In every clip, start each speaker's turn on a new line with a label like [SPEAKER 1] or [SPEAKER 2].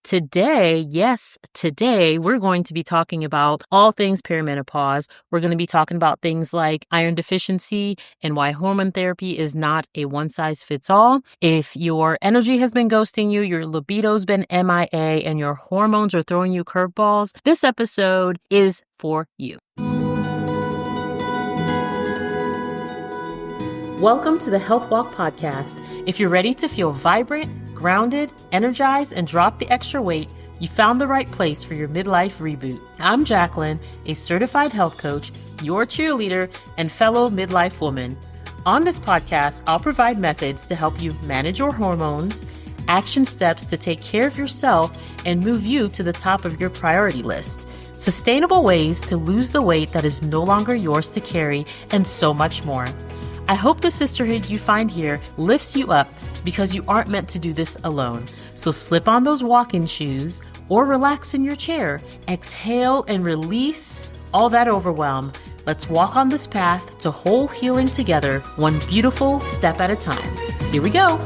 [SPEAKER 1] today, we're going to be talking about all things perimenopause. We're going to be talking about things like iron deficiency and why hormone therapy is not a one-size-fits-all. If your energy has been ghosting you, your libido's been MIA, and your hormones are throwing you curveballs, this episode is for you. Welcome to the Health Walk podcast. If you're ready to feel vibrant, grounded, energized, and drop the extra weight, you found the right place for your midlife reboot. I'm Jacqueline, a certified health coach, your cheerleader, and fellow midlife woman. On this podcast, I'll provide methods to help you manage your hormones, action steps to take care of yourself, and move you to the top of your priority list, sustainable ways to lose the weight that is no longer yours to carry, and so much more. I hope the sisterhood you find here lifts you up because you aren't meant to do this alone. So slip on those walking shoes or relax in your chair. Exhale and release all that overwhelm. Let's walk on this path to whole healing together, one beautiful step at a time. Here we go.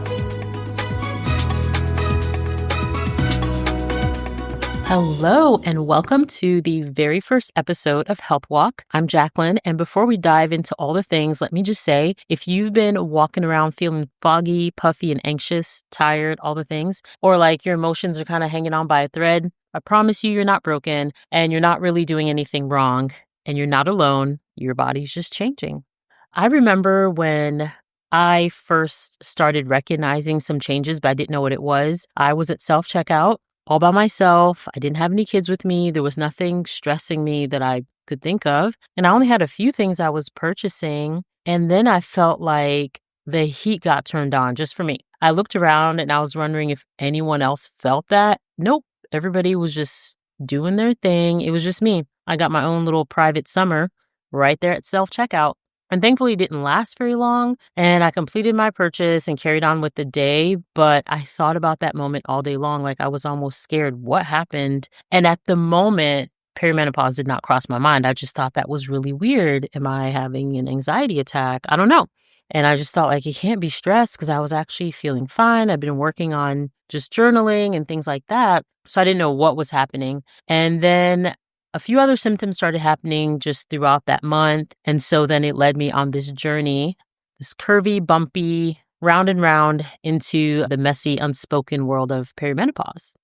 [SPEAKER 1] Hello, and welcome to the very first episode of Health Walk. I'm Jacqueline, and before we dive into all the things, let me just say, if you've been walking around feeling foggy, puffy, and anxious, tired, all the things, or like your emotions are kind of hanging on by a thread, I promise you're not broken, and you're not really doing anything wrong, and you're not alone. Your body's just changing. I remember when I first started recognizing some changes, but I didn't know what it was. I was at self-checkout all by myself. I didn't have any kids with me. There was nothing stressing me that I could think of. And I only had a few things I was purchasing. And then I felt like the heat got turned on just for me. I looked around and I was wondering if anyone else felt that. Nope. Everybody was just doing their thing. It was just me. I got my own little private summer right there at self-checkout. And thankfully, it didn't last very long. And I completed my purchase and carried on with the day. But I thought about that moment all day long. Like I was almost scared. What happened? And at the moment, perimenopause did not cross my mind. I just thought that was really weird. Am I having an anxiety attack? I don't know. And I just thought like it can't be stress because I was actually feeling fine. I've been working on just journaling and things like that. So I didn't know what was happening. And then a few other symptoms started happening just throughout that month. And so then it led me on this journey, this curvy, bumpy, round and round into the messy, unspoken world of perimenopause.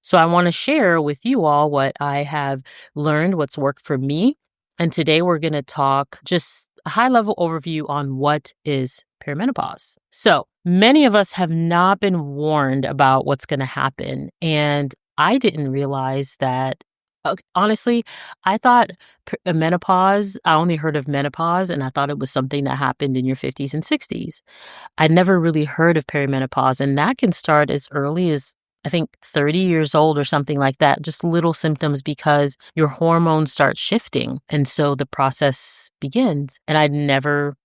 [SPEAKER 1] So I want to share with you all what I have learned, what's worked for me. And today we're going to talk just a high-level overview on what is perimenopause. So many of us have not been warned about what's going to happen. And I didn't realize that. Honestly, I thought menopause, I only heard of menopause and I thought it was something that happened in your 50s and 60s. I never really heard of perimenopause, and that can start as early as, I think, 30 years old or something like that, just little symptoms because your hormones start shifting. And so the process begins. And I never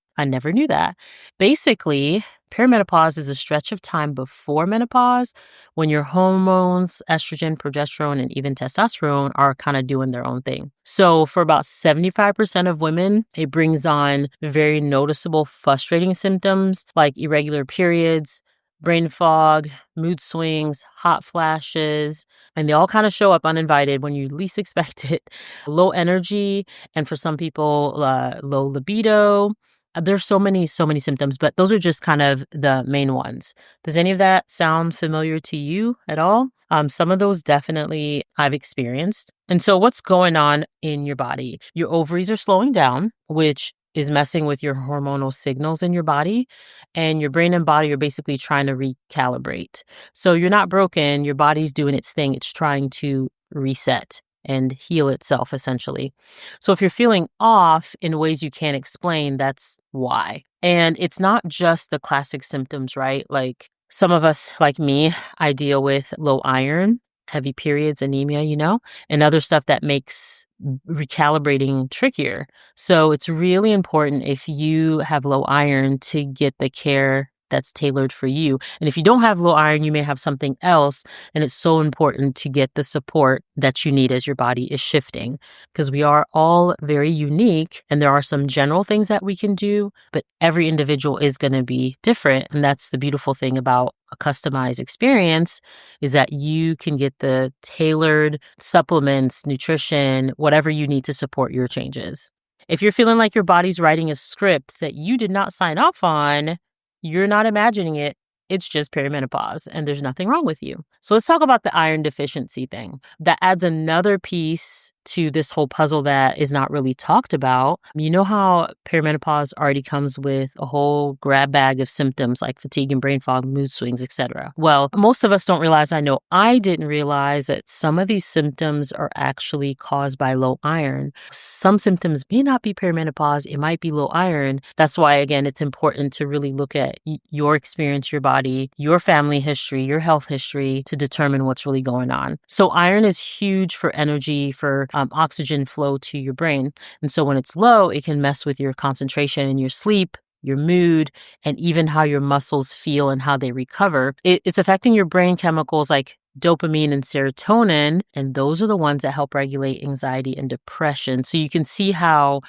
[SPEAKER 1] knew that. Basically, perimenopause is a stretch of time before menopause when your hormones, estrogen, progesterone, and even testosterone are kind of doing their own thing. So for about 75% of women, it brings on very noticeable, frustrating symptoms like irregular periods, brain fog, mood swings, hot flashes, and they all kind of show up uninvited when you least expect it. Low energy, and for some people, low libido. There's so many symptoms, but those are just kind of the main ones. Does any of that sound familiar to you at all? Some of those definitely I've experienced. And so what's going on in your body? Your ovaries are slowing down, which is messing with your hormonal signals in your body, and your brain and body are basically trying to recalibrate. So you're not broken. Your body's doing its thing. It's trying to reset and heal itself, essentially. So if you're feeling off in ways you can't explain, that's why. And it's not just the classic symptoms, right? Like some of us, like me, I deal with low iron, heavy periods, anemia, and other stuff that makes recalibrating trickier. So it's really important if you have low iron to get the care that's tailored for you. And if you don't have low iron, you may have something else. And it's so important to get the support that you need as your body is shifting, because we are all very unique and there are some general things that we can do, but every individual is going to be different. And that's the beautiful thing about a customized experience, is that you can get the tailored supplements, nutrition, whatever you need to support your changes. If you're feeling like your body's writing a script that you did not sign off on, you're not imagining it. It's just perimenopause and there's nothing wrong with you. So let's talk about the iron deficiency thing. That adds another piece to this whole puzzle that is not really talked about. You know how perimenopause already comes with a whole grab bag of symptoms like fatigue and brain fog, mood swings, etc. Well, most of us don't realize, I know I didn't realize, that some of these symptoms are actually caused by low iron. Some symptoms may not be perimenopause, it might be low iron. That's why, again, it's important to really look at your experience, your body, your family history, your health history to determine what's really going on. So iron is huge for energy, for oxygen flow to your brain. And so when it's low, it can mess with your concentration, your sleep, your mood, and even how your muscles feel and how they recover. It's affecting your brain chemicals like dopamine and serotonin, and those are the ones that help regulate anxiety and depression. So you can see how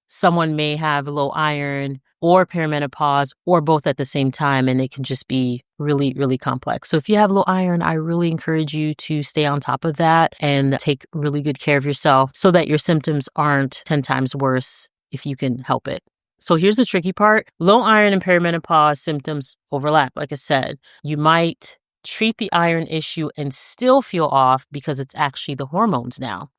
[SPEAKER 1] someone may have low iron or perimenopause or both at the same time, and it can just be really, really complex. So if you have low iron, I really encourage you to stay on top of that and take really good care of yourself so that your symptoms aren't 10 times worse if you can help it. So here's the tricky part. Low iron and perimenopause symptoms overlap. Like I said, you might treat the iron issue and still feel off because it's actually the hormones now.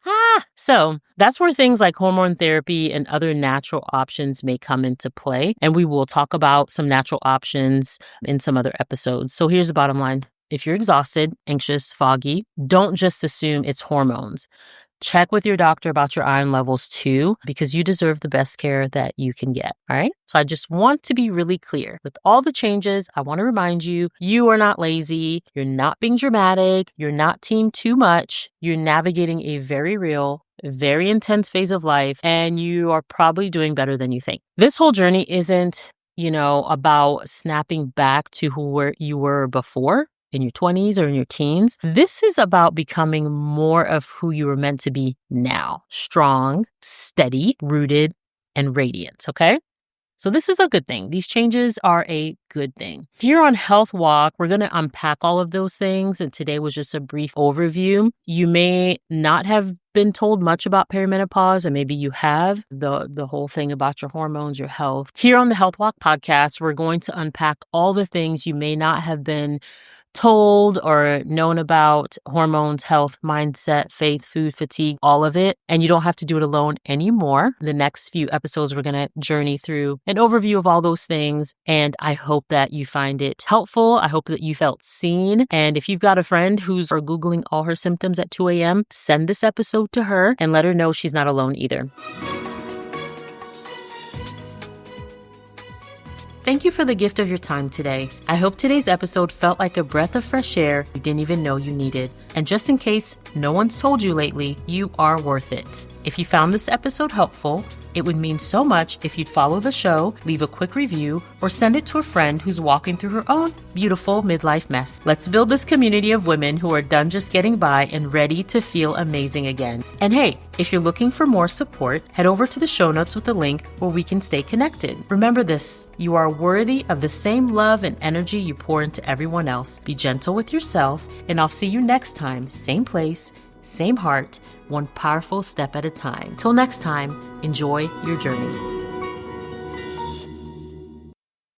[SPEAKER 1] So that's where things like hormone therapy and other natural options may come into play. And we will talk about some natural options in some other episodes. So here's the bottom line. If you're exhausted, anxious, foggy, don't just assume it's hormones. Check with your doctor about your iron levels too, because you deserve the best care that you can get. All right. So I just want to be really clear with all the changes. I want to remind you, you are not lazy. You're not being dramatic. You're not team too much. You're navigating a very real, very intense phase of life, and you are probably doing better than you think. This whole journey isn't, about snapping back to who you were before, in your 20s or in your teens. This is about becoming more of who you were meant to be now. Strong, steady, rooted, and radiant, okay? So this is a good thing. These changes are a good thing. Here on Health Walk, we're going to unpack all of those things. And today was just a brief overview. You may not have been told much about perimenopause, and maybe you have the whole thing about your hormones, your health. Here on the Health Walk podcast, we're going to unpack all the things you may not have been told or known about: hormones, health, mindset, faith, food, fatigue, all of it. And you don't have to do it alone anymore. The next few episodes, we're going to journey through an overview of all those things. And I hope that you find it helpful. I hope that you felt seen. And if you've got a friend who's Googling all her symptoms at 2 a.m., send this episode to her and let her know she's not alone either. Thank you for the gift of your time today. I hope today's episode felt like a breath of fresh air you didn't even know you needed. And just in case no one's told you lately, you are worth it. If you found this episode helpful, it would mean so much if you'd follow the show, leave a quick review, or send it to a friend who's walking through her own beautiful midlife mess. Let's build this community of women who are done just getting by and ready to feel amazing again. And hey, if you're looking for more support, head over to the show notes with a link where we can stay connected. Remember this: you are worthy of the same love and energy you pour into everyone else. Be gentle with yourself, and I'll see you next time, same place, same heart, one powerful step at a time. Till next time, enjoy your journey.